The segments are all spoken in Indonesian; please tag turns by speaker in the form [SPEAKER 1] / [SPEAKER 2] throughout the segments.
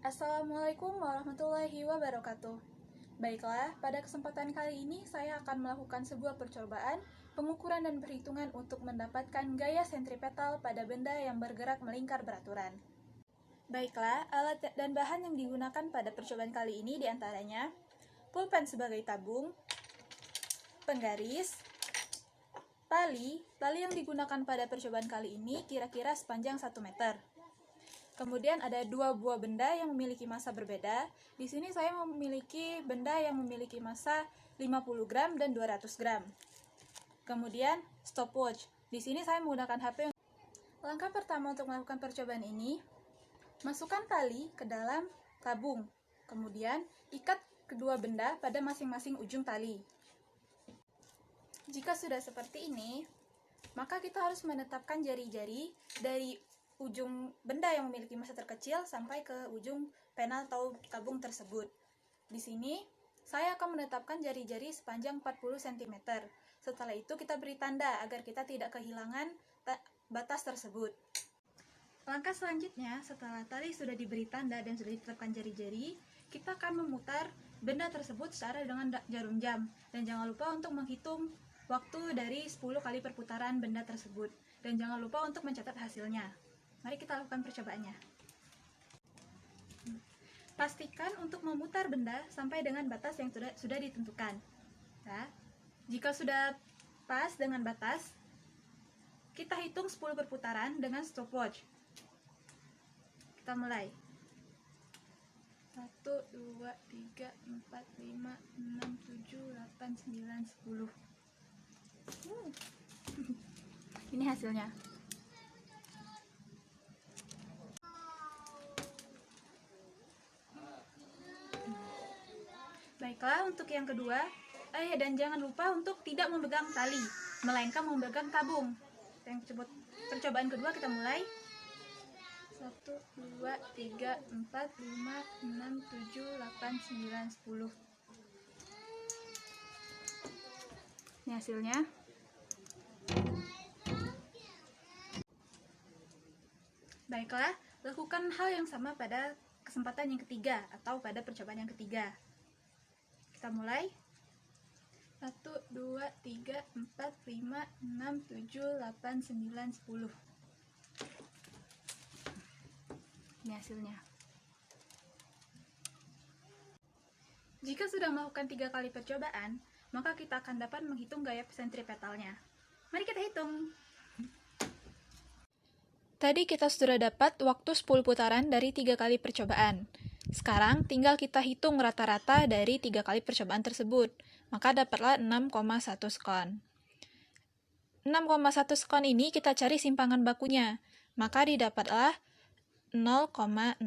[SPEAKER 1] Assalamualaikum warahmatullahi wabarakatuh. Baiklah, pada kesempatan kali ini saya akan melakukan sebuah percobaan pengukuran dan perhitungan untuk mendapatkan gaya sentripetal pada benda yang bergerak melingkar beraturan. Baiklah, alat dan bahan yang digunakan pada percobaan kali ini diantaranya pulpen sebagai tabung, penggaris, tali yang digunakan pada percobaan kali ini kira-kira sepanjang 1 meter. Kemudian ada 2 buah benda yang memiliki massa berbeda. Di sini saya memiliki benda yang memiliki massa 50 gram dan 200 gram. Kemudian stopwatch. Di sini saya menggunakan HP. Langkah pertama untuk melakukan percobaan ini, masukkan tali ke dalam tabung. Kemudian ikat kedua benda pada masing-masing ujung tali. Jika sudah seperti ini, maka kita harus menetapkan jari-jari dari ujung benda yang memiliki massa terkecil sampai ke ujung panel atau tabung tersebut. Di sini, saya akan menetapkan jari-jari sepanjang 40 cm. Setelah itu kita beri tanda agar kita tidak kehilangan batas tersebut. Langkah selanjutnya, setelah tali sudah diberi tanda dan sudah ditetapkan jari-jari, kita akan memutar benda tersebut secara dengan jarum jam. Dan jangan lupa untuk menghitung waktu dari 10 kali perputaran benda tersebut. Dan jangan lupa untuk mencatat hasilnya. Mari kita lakukan percobaannya. Pastikan untuk memutar benda sampai dengan batas yang sudah ditentukan. Ya. Jika sudah pas dengan batas, kita hitung 10 perputaran dengan stopwatch. Kita mulai. 1, 2, 3, 4, 5, 6, 7, 8, 9, 10. Ini hasilnya. Baiklah, untuk yang kedua, dan jangan lupa untuk tidak memegang tali, melainkan memegang tabung. Yang percobaan kedua kita mulai. 1, 2, 3, 4, 5, 6, 7, 8, 9, 10. Ini hasilnya. Baiklah, lakukan hal yang sama pada kesempatan yang ketiga atau pada percobaan yang ketiga. Kita mulai. 1, 2, 3, 4, 5, 6, 7, 8, 9, 10. Ini hasilnya. Jika sudah melakukan 3 kali percobaan, maka kita akan dapat menghitung gaya sentripetalnya. Mari kita hitung. Tadi kita sudah dapat waktu 10 putaran dari 3 kali percobaan. Sekarang tinggal kita hitung rata-rata dari 3 kali percobaan tersebut. Maka dapatlah 6,1 sekon. 6,1 sekon ini kita cari simpangan bakunya. Maka didapatlah 0,08.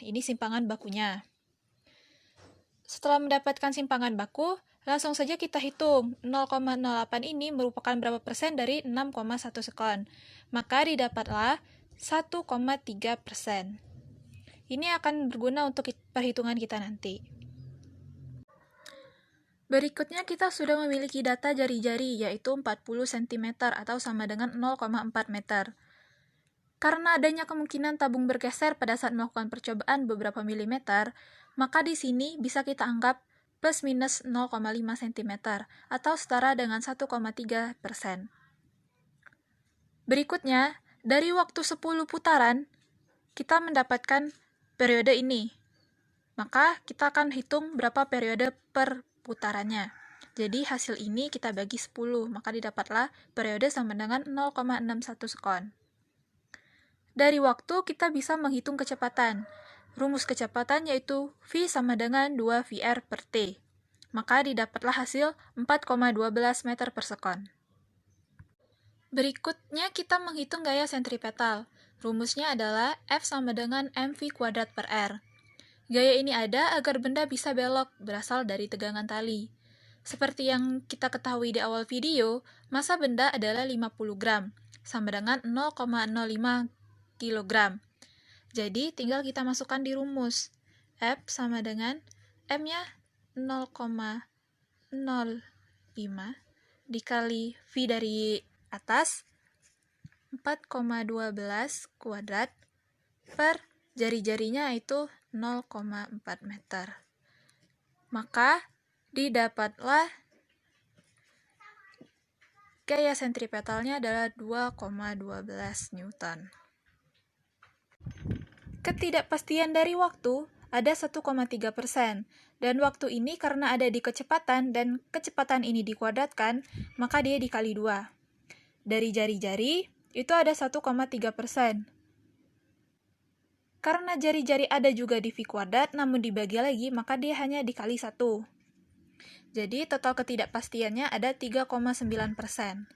[SPEAKER 1] Ini simpangan bakunya. Setelah mendapatkan simpangan baku, langsung saja kita hitung. 0,08 ini merupakan berapa persen dari 6,1 sekon. Maka didapatlah 1,3%. Ini akan berguna untuk perhitungan kita nanti. Berikutnya kita sudah memiliki data jari-jari, yaitu 40 cm atau sama dengan 0,4 meter. Karena adanya kemungkinan tabung bergeser pada saat melakukan percobaan beberapa milimeter, maka di sini bisa kita anggap plus minus 0,5 cm atau setara dengan 1,3%. Berikutnya, dari waktu 10 putaran, kita mendapatkan periode ini. Maka kita akan hitung berapa periode per putarannya. Jadi hasil ini kita bagi 10, maka didapatlah periode sama dengan 0,61 sekon. Dari waktu kita bisa menghitung kecepatan. Rumus kecepatan yaitu V sama dengan 2 VR per T. Maka didapatlah hasil 4,12 meter per sekon. Berikutnya kita menghitung gaya sentripetal. Rumusnya adalah F sama dengan mv kuadrat per R. Gaya ini ada agar benda bisa belok berasal dari tegangan tali. Seperti yang kita ketahui di awal video, massa benda adalah 50 gram, sama dengan 0,05 kg. Jadi tinggal kita masukkan di rumus. F sama dengan M-nya 0,05 dikali V dari atas 4,12 kuadrat per jari-jarinya itu 0,4 meter. Maka didapatlah gaya sentripetalnya adalah 2,12 Newton. Ketidakpastian dari waktu ada 1,3%, dan waktu ini karena ada di kecepatan dan kecepatan ini dikuadratkan, maka dia dikali 2. Dari jari-jari, itu ada 1,3%. Karena jari-jari ada juga di V kuadrat, namun dibagi lagi, maka dia hanya dikali 1. Jadi, total ketidakpastiannya ada 3,9%.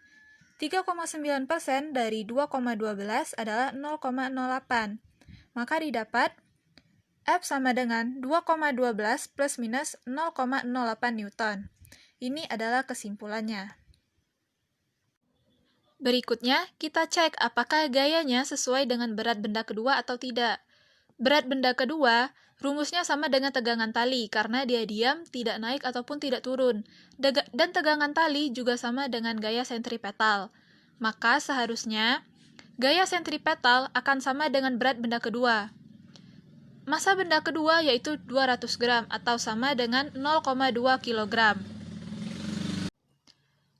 [SPEAKER 1] 3,9% dari 2,12 adalah 0,08. Maka didapat F sama dengan 2,12 plus minus 0,08 Newton. Ini adalah kesimpulannya. Berikutnya, kita cek apakah gayanya sesuai dengan berat benda kedua atau tidak. Berat benda kedua, rumusnya sama dengan tegangan tali, karena dia diam, tidak naik ataupun tidak turun. Dan tegangan tali juga sama dengan gaya sentripetal. Maka seharusnya, gaya sentripetal akan sama dengan berat benda kedua. Massa benda kedua yaitu 200 gram atau sama dengan 0,2 kg.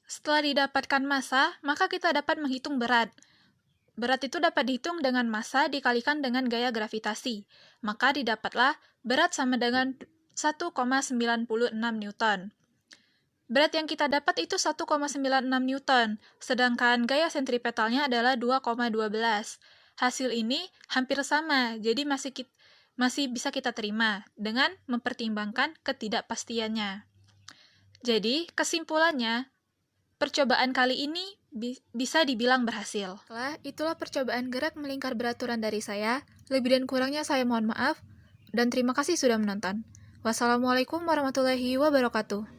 [SPEAKER 1] Setelah didapatkan massa, maka kita dapat menghitung berat. Berat itu dapat dihitung dengan massa dikalikan dengan gaya gravitasi. Maka didapatlah berat sama dengan 1,96 Newton. Berat yang kita dapat itu 1,96 Newton, sedangkan gaya sentripetalnya adalah 2,12. Hasil ini hampir sama, jadi masih bisa kita terima dengan mempertimbangkan ketidakpastiannya. Jadi, kesimpulannya, percobaan kali ini bisa dibilang berhasil. Itulah percobaan gerak melingkar beraturan dari saya. Lebih dan kurangnya saya mohon maaf, dan terima kasih sudah menonton. Wassalamualaikum warahmatullahi wabarakatuh.